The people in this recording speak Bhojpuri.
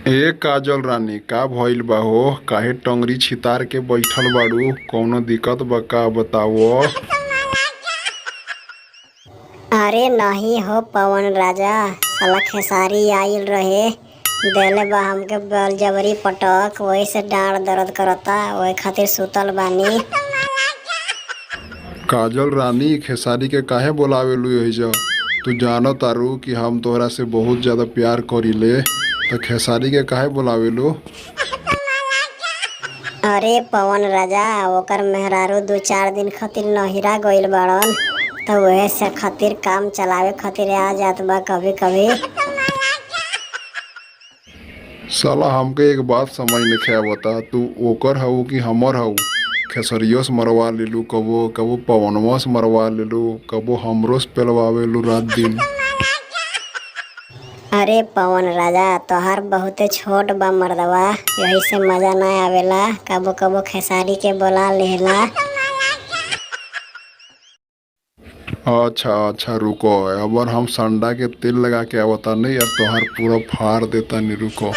ए काजल रानी का भइल बा हो? काहे टंगरी छितार के बइठल बाड़ू? कौनो दिक्कत बा का बतावो? अरे नहीं हो पवन राजा, साला खेसारी आइल रहे, देले बा हमके बलजबरी पटक, वही से डांड दर्द करता, वही खातिर सुतल बानी। काजल रानी खेसारी के काहे बोलावेलू एहिजा? तू जानो तारू कि हम तोहरा से बहुत ज्यादा प्यार करीले, तो खेसारी के काहे बोलावेलू? अरे पवन राजा, ओकर मेहरारू 2-4 दिन खातिर नहिरा गइल बाड़न, तो वही से खातिर काम चलावे खातिर आ जात बा कभी कभी। साला हमके एक बात समझ नइखे आवता, तू ओकर हऊ कि हमर हऊ? खेसरियो से मरवा लेलू, कबो कबो पवनवा से मरवा लेलू, कबो हमरो से पेलवावेलू रात दिन। अरे पवन राजा, तोहार बहुते छोट बा मर्दवा, यही से मजा ना आवेला, कबो कबो खेसारी के बोला लेला। अच्छा अच्छा रुको, अबर हम संडा के तेल लगा के आवता नहीं यार, तोहार पूरा फाड़ देता नहीं, रुको।